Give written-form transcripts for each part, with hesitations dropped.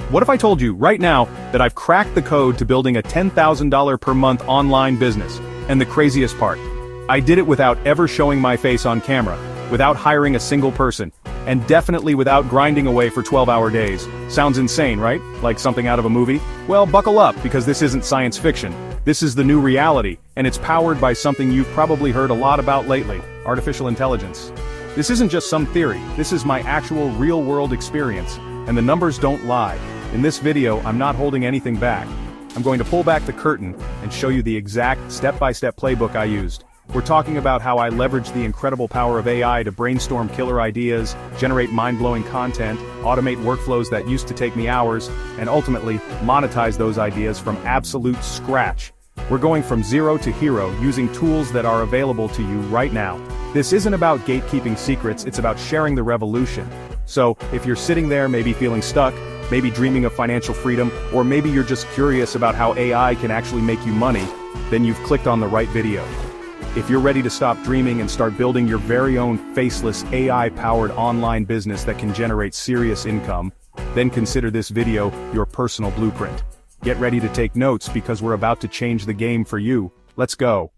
What if I told you right now that I've cracked the code to building a $10,000 per month online business? And the craziest part, I did it without ever showing my face on camera, without hiring a single person, and definitely without grinding away for 12-hour days. Sounds insane, right? Like something out of a movie? Well, buckle up, because this isn't science fiction. This is the new reality, and it's powered by something you've probably heard a lot about lately: artificial intelligence. This isn't just some theory, this is my actual real-world experience, and the numbers don't lie. In this video, I'm not holding anything back. I'm going to pull back the curtain and show you the exact step-by-step playbook I used. We're talking about how I leveraged the incredible power of AI to brainstorm killer ideas, generate mind-blowing content, automate workflows that used to take me hours, and ultimately, monetize those ideas from absolute scratch. We're going from zero to hero using tools that are available to you right now. This isn't about gatekeeping secrets, it's about sharing the revolution. So, if you're sitting there maybe feeling stuck, maybe dreaming of financial freedom, or maybe you're just curious about how AI can actually make you money, then you've clicked on the right video. If you're ready to stop dreaming and start building your very own faceless AI-powered online business that can generate serious income, then consider this video your personal blueprint. Get ready to take notes because we're about to change the game for you. Let's go.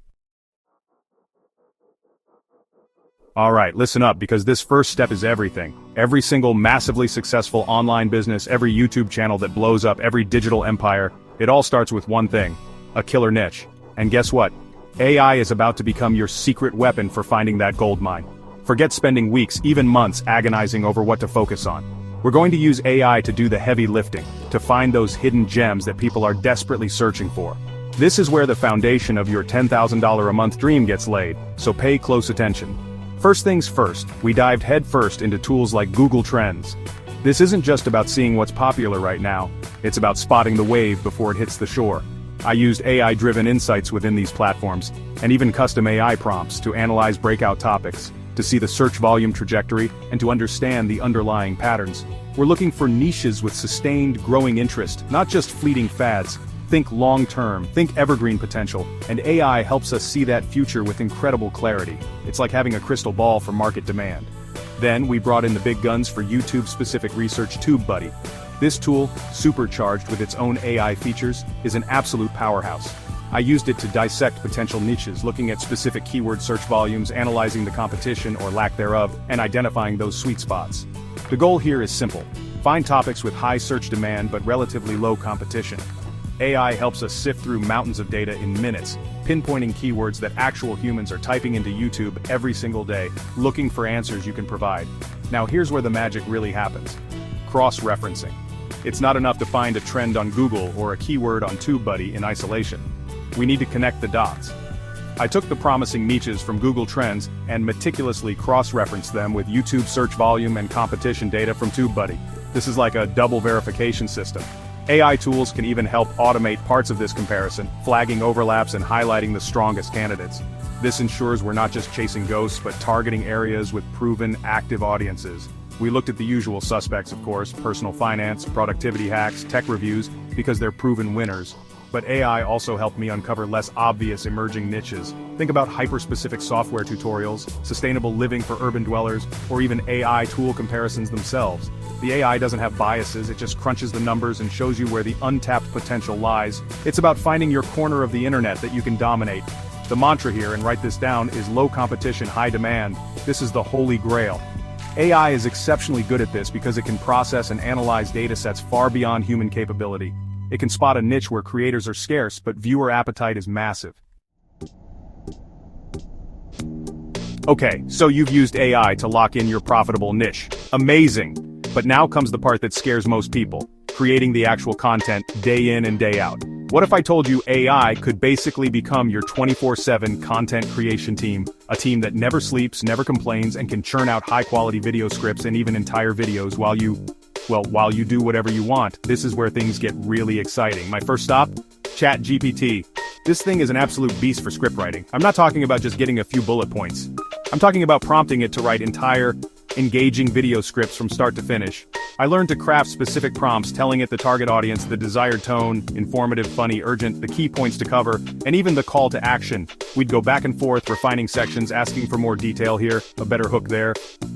Alright, listen up, because this first step is everything. Every single massively successful online business, every YouTube channel that blows up, every digital empire, it all starts with one thing: a killer niche. And guess what? AI is about to become your secret weapon for finding that gold mine. Forget spending weeks, even months, agonizing over what to focus on. We're going to use AI to do the heavy lifting, to find those hidden gems that people are desperately searching for. This is where the foundation of your $10,000 a month dream gets laid, so pay close attention. First things first, we dived headfirst into tools like Google Trends. This isn't just about seeing what's popular right now, it's about spotting the wave before it hits the shore. I used AI-driven insights within these platforms, and even custom AI prompts to analyze breakout topics, to see the search volume trajectory, and to understand the underlying patterns. We're looking for niches with sustained, growing interest, not just fleeting fads. Think long-term, think evergreen potential, and AI helps us see that future with incredible clarity. It's like having a crystal ball for market demand. Then, we brought in the big guns for YouTube-specific research: TubeBuddy. This tool, supercharged with its own AI features, is an absolute powerhouse. I used it to dissect potential niches, looking at specific keyword search volumes, analyzing the competition or lack thereof, and identifying those sweet spots. The goal here is simple: find topics with high search demand but relatively low competition. AI helps us sift through mountains of data in minutes, pinpointing keywords that actual humans are typing into YouTube every single day, looking for answers you can provide. Now here's where the magic really happens: cross-referencing. It's not enough to find a trend on Google or a keyword on TubeBuddy in isolation. We need to connect the dots. I took the promising niches from Google Trends and meticulously cross-referenced them with YouTube search volume and competition data from TubeBuddy. This is like a double verification system. AI tools can even help automate parts of this comparison, flagging overlaps and highlighting the strongest candidates. This ensures we're not just chasing ghosts but targeting areas with proven, active audiences. We looked at the usual suspects, of course: personal finance, productivity hacks, tech reviews, because they're proven winners. But AI also helped me uncover less obvious emerging niches. Think about hyper-specific software tutorials, sustainable living for urban dwellers, or even AI tool comparisons themselves. The AI doesn't have biases, it just crunches the numbers and shows you where the untapped potential lies. It's about finding your corner of the internet that you can dominate. The mantra here, and write this down, is low competition, high demand. This is the holy grail. AI is exceptionally good at this because it can process and analyze datasets far beyond human capability. It can spot a niche where creators are scarce but viewer appetite is massive. Okay, so you've used AI to lock in your profitable niche. Amazing! But now comes the part that scares most people: creating the actual content day in and day out. What if I told you AI could basically become your 24/7 content creation team? A team that never sleeps, never complains, and can churn out high-quality video scripts and even entire videos while you do whatever you want. This is where things get really exciting. My first stop? ChatGPT. This thing is an absolute beast for script writing. I'm not talking about just getting a few bullet points. I'm talking about prompting it to write entire, engaging video scripts from start to finish. I learned to craft specific prompts, telling it the target audience, the desired tone, informative, funny, urgent, the key points to cover, and even the call to action. We'd go back and forth, refining sections, asking for more detail here, a better hook there.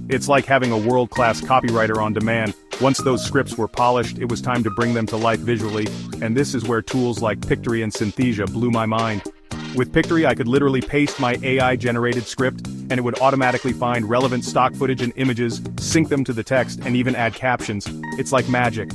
It's like having a world-class copywriter on demand, Once those scripts were polished, it was time to bring them to life visually, and this is where tools like Pictory and Synthesia blew my mind. With Pictory, I could literally paste my AI-generated script, and it would automatically find relevant stock footage and images, sync them to the text, and even add captions. It's like magic.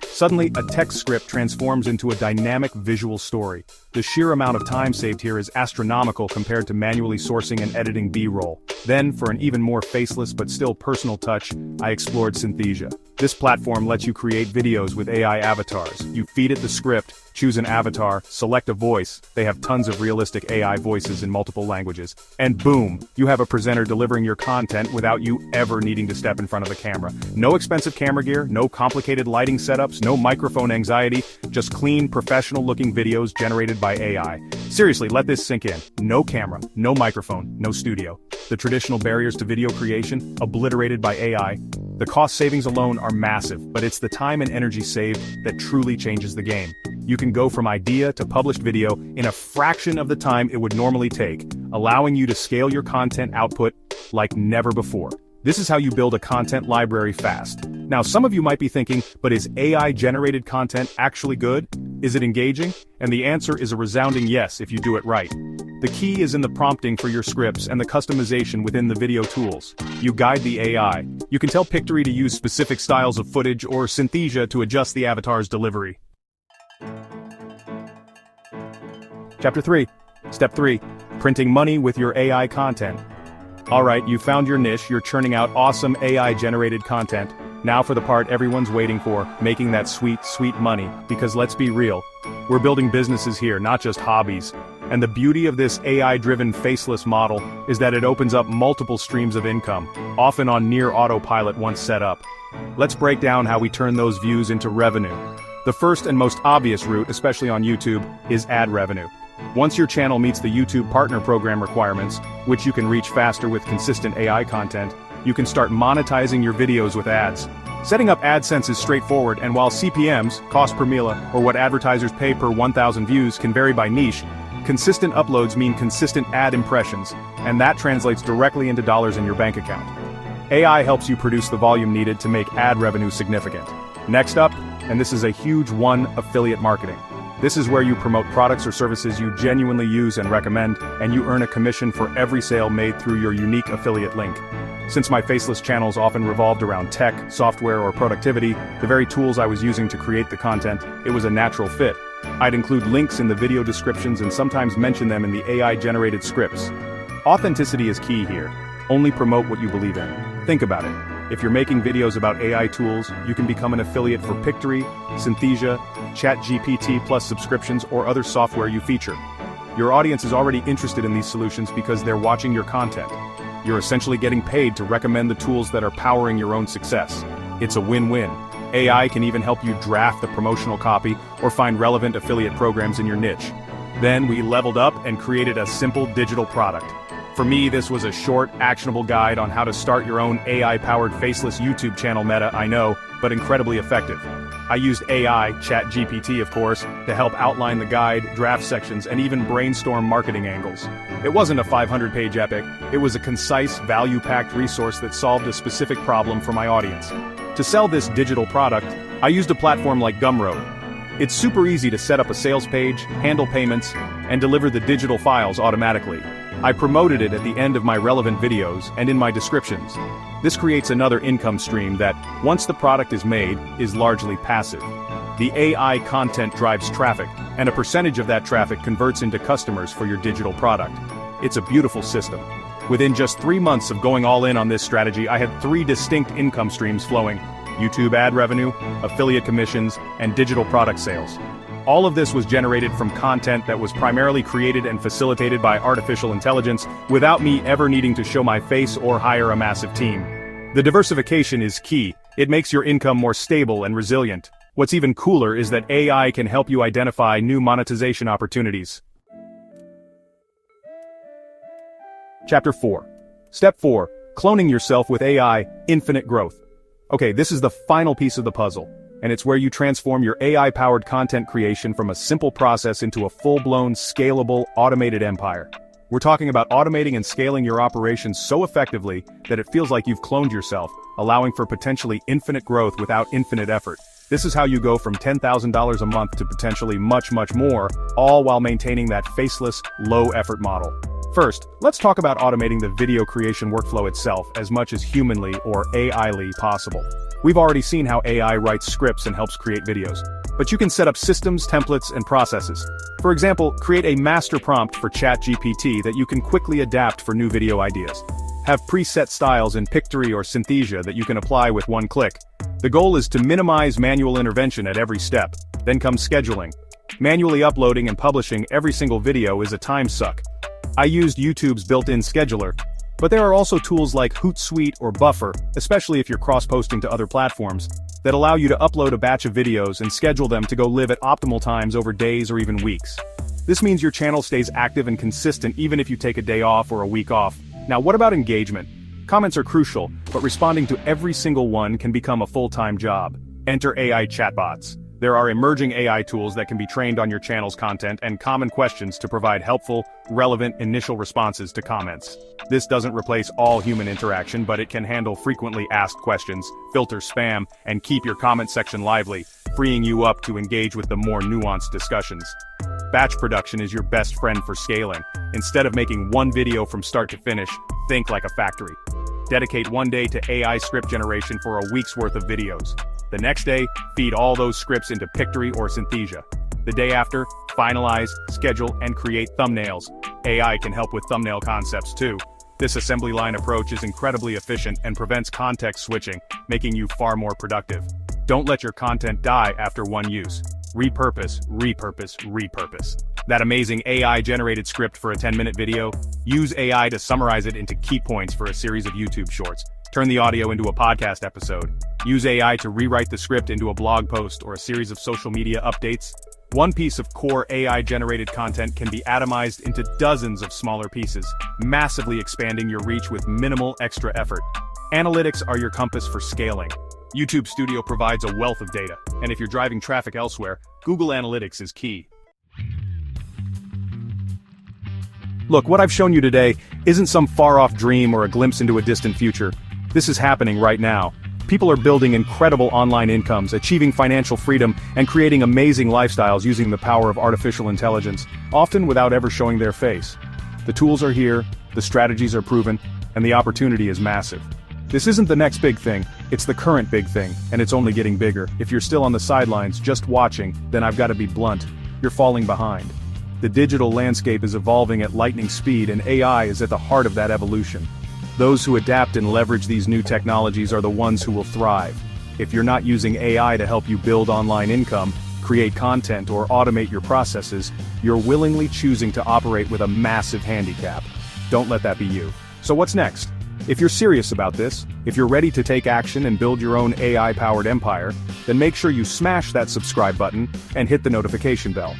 Suddenly, a text script transforms into a dynamic visual story. The sheer amount of time saved here is astronomical compared to manually sourcing and editing B-roll. Then, for an even more faceless but still personal touch, I explored Synthesia. This platform lets you create videos with AI avatars. You feed it the script, choose an avatar, select a voice, they have tons of realistic AI voices in multiple languages, and boom, you have a presenter delivering your content without you ever needing to step in front of a camera. No expensive camera gear, no complicated lighting setups, no microphone anxiety, just clean, professional-looking videos generated by AI. Seriously, let this sink in. No camera, no microphone, no studio. The traditional barriers to video creation, obliterated by AI. The cost savings alone are massive, but it's the time and energy saved that truly changes the game. You can go from idea to published video in a fraction of the time it would normally take, allowing you to scale your content output like never before. This is how you build a content library fast. Now, some of you might be thinking, but is AI-generated content actually good? Is it engaging? And the answer is a resounding yes if you do it right. The key is in the prompting for your scripts and the customization within the video tools. You guide the AI. You can tell Pictory to use specific styles of footage or Synthesia to adjust the avatar's delivery. Chapter 3. Step 3. Printing money with your AI content. Alright, you found your niche, you're churning out awesome AI-generated content. Now for the part everyone's waiting for, making that sweet, sweet money, because let's be real, we're building businesses here, not just hobbies. And the beauty of this AI-driven faceless model is that it opens up multiple streams of income, often on near autopilot once set up. Let's break down how we turn those views into revenue. The first and most obvious route, especially on YouTube, is ad revenue. Once your channel meets the YouTube Partner Program requirements, which you can reach faster with consistent AI content, you can start monetizing your videos with ads. Setting up AdSense is straightforward, and while CPMs, cost per mille, or what advertisers pay per 1,000 views can vary by niche, consistent uploads mean consistent ad impressions, and that translates directly into dollars in your bank account. AI helps you produce the volume needed to make ad revenue significant. Next up, and this is a huge one, affiliate marketing. This is where you promote products or services you genuinely use and recommend, and you earn a commission for every sale made through your unique affiliate link. Since my faceless channels often revolved around tech, software, or productivity, the very tools I was using to create the content, it was a natural fit. I'd include links in the video descriptions and sometimes mention them in the AI-generated scripts. Authenticity is key here. Only promote what you believe in. Think about it. If you're making videos about AI tools, you can become an affiliate for Pictory, Synthesia, ChatGPT plus subscriptions, or other software you feature. Your audience is already interested in these solutions because they're watching your content. You're essentially getting paid to recommend the tools that are powering your own success. It's a win-win. AI can even help you draft the promotional copy or find relevant affiliate programs in your niche. Then we leveled up and created a simple digital product. For me, this was a short, actionable guide on how to start your own AI-powered faceless YouTube channel. Meta, I know, but incredibly effective. I used AI, ChatGPT of course, to help outline the guide, draft sections, and even brainstorm marketing angles. It wasn't a 500-page epic, it was a concise, value-packed resource that solved a specific problem for my audience. To sell this digital product, I used a platform like Gumroad. It's super easy to set up a sales page, handle payments, and deliver the digital files automatically. I promoted it at the end of my relevant videos and in my descriptions. This creates another income stream that, once the product is made, is largely passive. The AI content drives traffic, and a percentage of that traffic converts into customers for your digital product. It's a beautiful system. Within just 3 months of going all in on this strategy, I had 3 distinct income streams flowing: YouTube ad revenue, affiliate commissions, and digital product sales. All of this was generated from content that was primarily created and facilitated by artificial intelligence without me ever needing to show my face or hire a massive team. The diversification is key. It makes your income more stable and resilient. What's even cooler is that AI can help you identify new monetization opportunities. Chapter 4. Step 4. Cloning yourself with AI, infinite growth. Okay, this is the final piece of the puzzle, and it's where you transform your AI-powered content creation from a simple process into a full-blown, scalable, automated empire. We're talking about automating and scaling your operations so effectively that it feels like you've cloned yourself, allowing for potentially infinite growth without infinite effort. This is how you go from $10,000 a month to potentially much more, all while maintaining that faceless, low-effort model. First, let's talk about automating the video creation workflow itself as much as humanly or AI-ly possible. We've already seen how AI writes scripts and helps create videos, but you can set up systems, templates, and processes. For example, create a master prompt for ChatGPT that you can quickly adapt for new video ideas. Have preset styles in Pictory or Synthesia that you can apply with one click. The goal is to minimize manual intervention at every step. Then comes scheduling. Manually uploading and publishing every single video is a time suck. I used YouTube's built-in scheduler, but there are also tools like Hootsuite or Buffer, especially if you're cross-posting to other platforms, that allow you to upload a batch of videos and schedule them to go live at optimal times over days or even weeks. This means your channel stays active and consistent even if you take a day off or a week off. Now, what about engagement? Comments are crucial, but responding to every single one can become a full-time job. Enter AI chatbots. There are emerging AI tools that can be trained on your channel's content and common questions to provide helpful, relevant initial responses to comments. This doesn't replace all human interaction, but it can handle frequently asked questions, filter spam, and keep your comment section lively, freeing you up to engage with the more nuanced discussions. Batch production is your best friend for scaling. Instead of making one video from start to finish, think like a factory. Dedicate one day to AI script generation for a week's worth of videos. The next day, feed all those scripts into Pictory or Synthesia. The day after, finalize, schedule, and create thumbnails. AI can help with thumbnail concepts too. This assembly line approach is incredibly efficient and prevents context switching, making you far more productive. Don't let your content die after one use. Repurpose, repurpose, repurpose. That amazing AI-generated script for a 10-minute video? Use AI to summarize it into key points for a series of YouTube shorts. Turn the audio into a podcast episode. Use AI to rewrite the script into a blog post or a series of social media updates. One piece of core AI-generated content can be atomized into dozens of smaller pieces, massively expanding your reach with minimal extra effort. Analytics are your compass for scaling. YouTube Studio provides a wealth of data, and if you're driving traffic elsewhere, Google Analytics is key. Look, what I've shown you today isn't some far-off dream or a glimpse into a distant future. This is happening right now. People are building incredible online incomes, achieving financial freedom, and creating amazing lifestyles using the power of artificial intelligence, often without ever showing their face. The tools are here, the strategies are proven, and the opportunity is massive. This isn't the next big thing, it's the current big thing, and it's only getting bigger. If you're still on the sidelines, just watching, then I've got to be blunt. You're falling behind. The digital landscape is evolving at lightning speed, and AI is at the heart of that evolution. Those who adapt and leverage these new technologies are the ones who will thrive. If you're not using AI to help you build online income, create content, or automate your processes, you're willingly choosing to operate with a massive handicap. Don't let that be you. So what's next? If you're serious about this, if you're ready to take action and build your own AI-powered empire, then make sure you smash that subscribe button and hit the notification bell.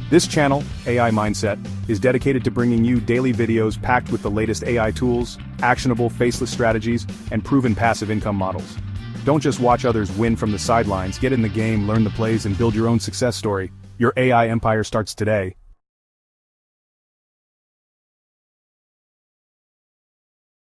This channel, AI Mindset, is dedicated to bringing you daily videos packed with the latest AI tools, actionable faceless strategies, and proven passive income models. Don't just watch others win from the sidelines, get in the game, learn the plays, and build your own success story. Your AI empire starts today.